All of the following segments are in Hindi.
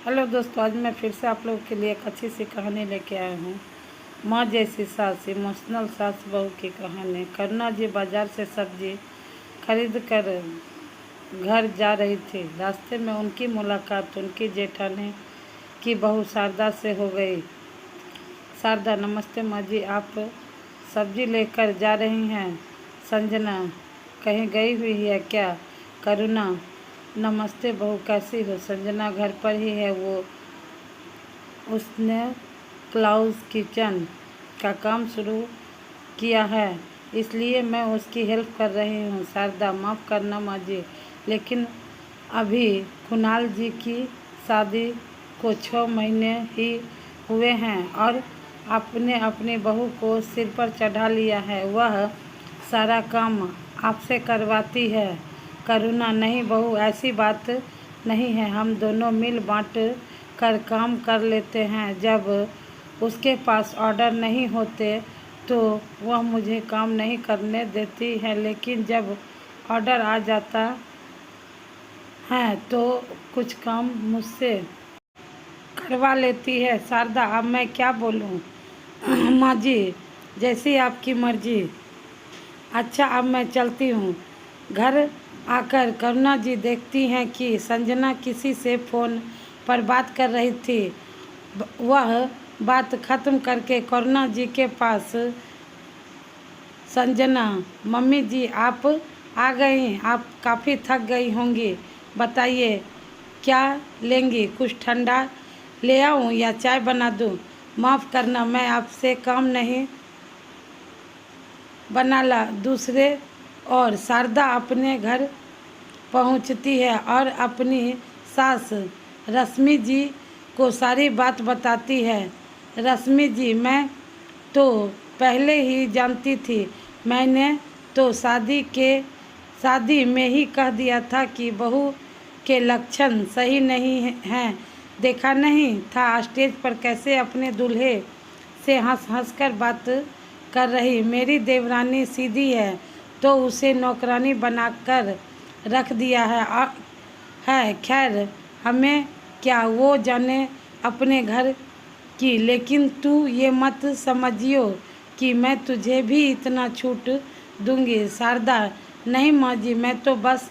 हेलो दोस्तों, आज मैं फिर से आप लोगों के लिए एक अच्छी सी कहानी लेके आया हूँ। माँ जैसी सास, इमोशनल सास बहू की कहानी। करुणा जी बाजार से सब्जी खरीद कर घर जा रही थी। रास्ते में उनकी मुलाकात उनकी जेठानी की बहू शारदा से हो गई। शारदा, नमस्ते माँ जी, आप सब्जी लेकर जा रही हैं? संजना, कहीं गई हुई है क्या? करुणा, नमस्ते बहू, कैसी हो? संजना, घर पर ही है। उसने क्लाउड किचन का काम शुरू किया है, इसलिए मैं उसकी हेल्प कर रही हूँ। शारदा, माफ़ करना माँ जी, लेकिन अभी कुणाल जी की शादी को 6 महीने ही हुए हैं और आपने अपनी बहू को सिर पर चढ़ा लिया है। वह सारा काम आपसे करवाती है। करुणा, नहीं बहू, ऐसी बात नहीं है। हम दोनों मिल बांट कर काम कर लेते हैं। जब उसके पास ऑर्डर नहीं होते तो वह मुझे काम नहीं करने देती है, लेकिन जब ऑर्डर आ जाता है तो कुछ काम मुझसे करवा लेती है। शारदा, अब मैं क्या बोलूं? माँ जी, जैसी आपकी मर्जी। अच्छा, अब मैं चलती हूँ। घर आकर करुणा जी देखती हैं कि संजना किसी से फ़ोन पर बात कर रही थी। वह बात ख़त्म करके करुणा जी के पास, संजना, मम्मी जी आप आ गई। आप काफ़ी थक गई होंगी, बताइए क्या लेंगी? कुछ ठंडा ले आऊँ या चाय बना दूँ? माफ़ करना, मैं आपसे काम नहीं बना ला। दूसरे और शारदा अपने घर पहुंचती है और अपनी सास रश्मि जी को सारी बात बताती है। रश्मि जी, मैं तो पहले ही जानती थी। मैंने तो शादी में ही कह दिया था कि बहू के लक्षण सही नहीं हैं। देखा नहीं था स्टेज पर कैसे अपने दूल्हे से हंस हंस कर बात कर रही। मेरी देवरानी सीधी है तो उसे नौकरानी बनाकर रख दिया है। खैर, हमें क्या, वो जाने अपने घर की। लेकिन तू ये मत समझियो कि मैं तुझे भी इतना छूट दूंगी। शारदा, नहीं माँ जी, मैं तो बस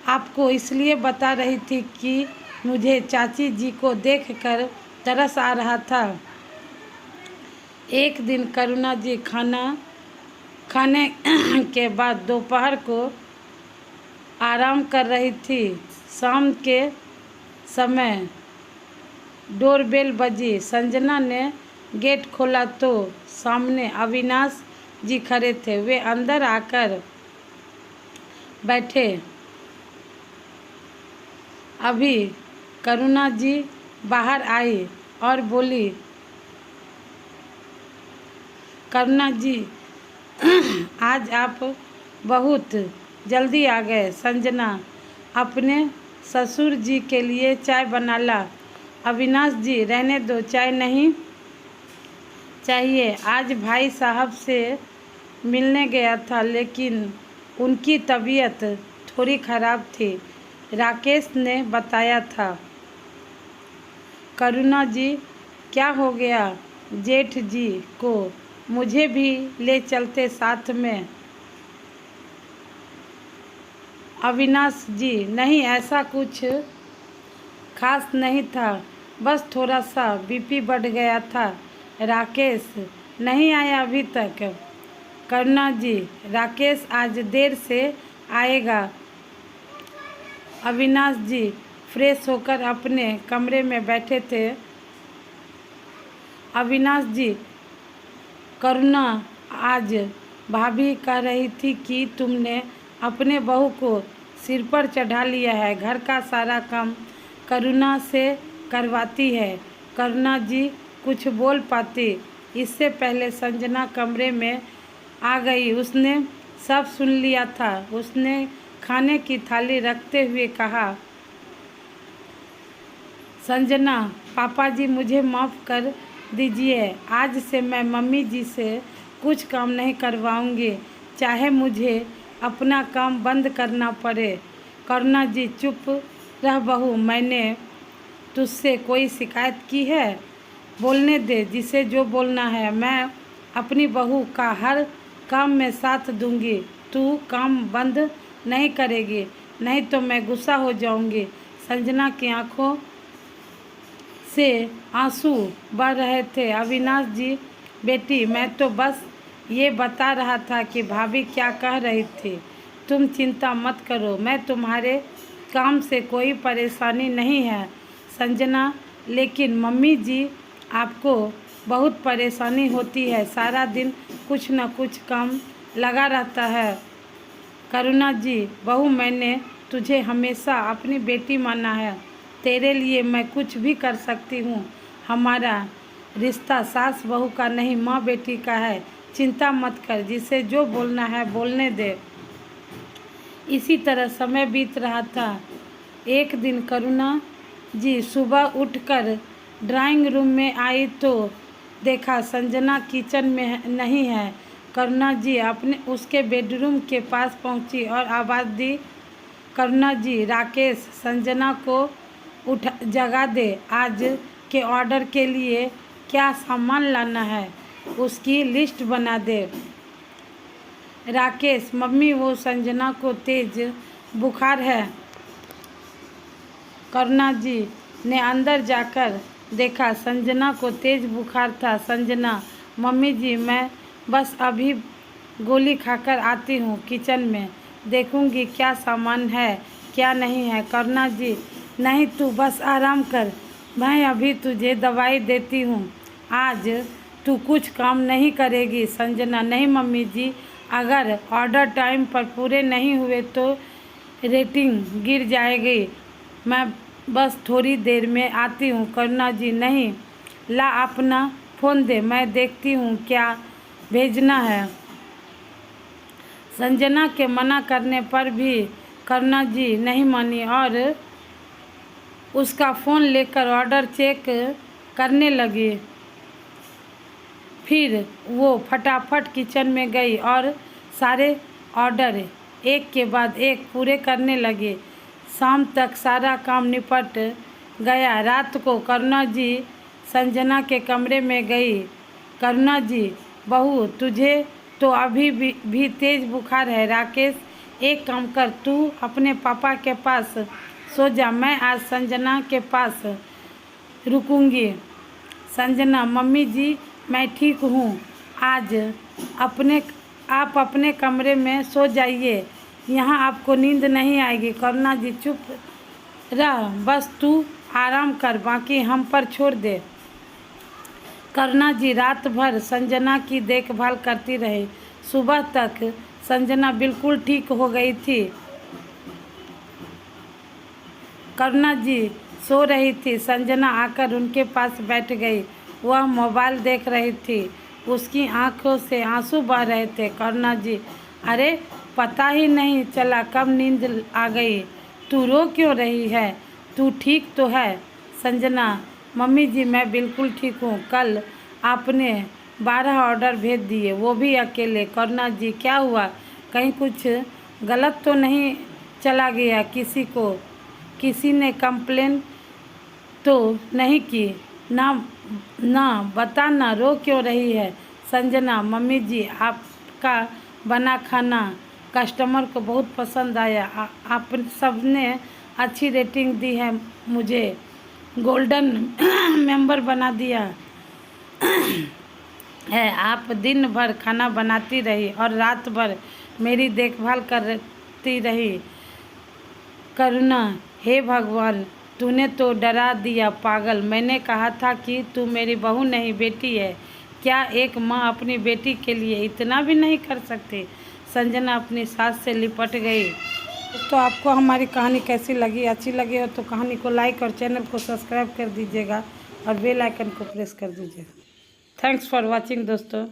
आपको इसलिए बता रही थी कि मुझे चाची जी को देखकर तरस आ रहा था। एक दिन करुणा जी खाना खाने के बाद दोपहर को आराम कर रही थी। शाम के समय डोरबेल बजी। संजना ने गेट खोला तो सामने अविनाश जी खड़े थे। वे अंदर आकर बैठे। अभी करुणा जी बाहर आई और बोली, करुणा जी, आज आप बहुत जल्दी आ गए। संजना, अपने ससुर जी के लिए चाय बना ला। अविनाश जी, रहने दो, चाय नहीं चाहिए। आज भाई साहब से मिलने गया था, लेकिन उनकी तबीयत थोड़ी ख़राब थी, राकेश ने बताया था। करुणा जी, क्या हो गया जेठ जी को? मुझे भी ले चलते साथ में। अविनाश जी, नहीं, ऐसा कुछ खास नहीं था, बस थोड़ा सा बीपी बढ़ गया था। राकेश नहीं आया अभी तक? करुणा जी, राकेश आज देर से आएगा। अविनाश जी फ्रेश होकर अपने कमरे में बैठे थे। अविनाश जी, करुणा आज भाभी कह रही थी कि तुमने अपने बहू को सिर पर चढ़ा लिया है। घर का सारा काम करुणा से करवाती है। करुणा जी कुछ बोल पाती इससे पहले संजना कमरे में आ गई। उसने सब सुन लिया था। उसने खाने की थाली रखते हुए कहा, संजना, पापा जी मुझे माफ़ कर दीजिए। आज से मैं मम्मी जी से कुछ काम नहीं करवाऊंगी, चाहे मुझे अपना काम बंद करना पड़े। करुणा जी, चुप रह बहू, मैंने तुझसे कोई शिकायत की है? बोलने दे जिसे जो बोलना है। मैं अपनी बहू का हर काम में साथ दूंगी। तू काम बंद नहीं करेगी, नहीं तो मैं गुस्सा हो जाऊंगी। संजना की आंखों से आंसू बह रहे थे। अविनाश जी बेटी, मैं तो बस ये बता रहा था कि भाभी क्या कह रही थी। तुम चिंता मत करो, मैं तुम्हारे काम से कोई परेशानी नहीं है संजना। लेकिन मम्मी जी, आपको बहुत परेशानी होती है, सारा दिन कुछ न कुछ काम लगा रहता है। करुणा जी बहू, मैंने तुझे हमेशा अपनी बेटी माना है। तेरे लिए मैं कुछ भी कर सकती हूँ। हमारा रिश्ता सास बहू का नहीं, माँ बेटी का है। चिंता मत कर, जिसे जो बोलना है बोलने दे। इसी तरह समय बीत रहा था। एक दिन करुणा जी सुबह उठकर ड्राइंग रूम में आई तो देखा संजना किचन में नहीं है। करुणा जी अपने उसके बेडरूम के पास पहुंची और आवाज़ दी, करुणा जी, राकेश संजना को जगा दे। आज के ऑर्डर के लिए क्या सामान लाना है उसकी लिस्ट बना दे। राकेश, मम्मी वो संजना को तेज बुखार है। करुणा जी ने अंदर जाकर देखा संजना को तेज बुखार था। संजना, मम्मी जी मैं बस अभी गोली खाकर आती हूँ, किचन में देखूंगी क्या सामान है क्या नहीं है। करुणा जी, नहीं तू बस आराम कर, मैं अभी तुझे दवाई देती हूँ। आज तू कुछ काम नहीं करेगी। संजना, नहीं मम्मी जी, अगर ऑर्डर टाइम पर पूरे नहीं हुए तो रेटिंग गिर जाएगी। मैं बस थोड़ी देर में आती हूँ। करुणा जी, नहीं, ला अपना फ़ोन दे, मैं देखती हूँ क्या भेजना है। संजना के मना करने पर भी करुणा जी नहीं मानी और उसका फ़ोन लेकर ऑर्डर चेक करने लगी। फिर वो फटाफट किचन में गई और सारे ऑर्डर एक के बाद एक पूरे करने लगे। शाम तक सारा काम निपट गया। रात को करुणा जी संजना के कमरे में गई। करुणा जी, बहू तुझे तो अभी भी तेज बुखार है। राकेश, एक काम कर, तू अपने पापा के पास सो जा, मैं आज संजना के पास रुकूंगी। संजना, मम्मी जी मैं ठीक हूँ, आज आप अपने कमरे में सो जाइए, यहाँ आपको नींद नहीं आएगी। करुणा जी, चुप रह, बस तू आराम कर, बाकी हम पर छोड़ दे। करुणा जी रात भर संजना की देखभाल करती रही। सुबह तक संजना बिल्कुल ठीक हो गई थी। करुणा जी सो रही थी। संजना आकर उनके पास बैठ गई। वह मोबाइल देख रही थी। उसकी आंखों से आंसू बह रहे थे। करुणा जी, अरे पता ही नहीं चला कब नींद आ गई। तू रो क्यों रही है? तू ठीक तो है? संजना, मम्मी जी मैं बिल्कुल ठीक हूँ। कल आपने 12 ऑर्डर भेज दिए, वो भी अकेले। करुणा जी, क्या हुआ? कहीं कुछ गलत तो नहीं चला गया? किसी ने कंप्लेन तो नहीं की? ना बता ना, रो क्यों रही है? संजना, मम्मी जी आपका बना खाना कस्टमर को बहुत पसंद आया। आप सबने अच्छी रेटिंग दी है, मुझे गोल्डन मेंबर बना दिया है। आप दिन भर खाना बनाती रही और रात भर मेरी देखभाल करती रही। करुणा, हे भगवान, तूने तो डरा दिया पागल। मैंने कहा था कि तू मेरी बहू नहीं बेटी है। क्या एक माँ अपनी बेटी के लिए इतना भी नहीं कर सकती? संजना अपनी सास से लिपट गई। तो आपको हमारी कहानी कैसी लगी? अच्छी लगी हो तो कहानी को लाइक और चैनल को सब्सक्राइब कर दीजिएगा और बेल आइकन को प्रेस कर दीजिएगा। थैंक्स फॉर वॉचिंग दोस्तों।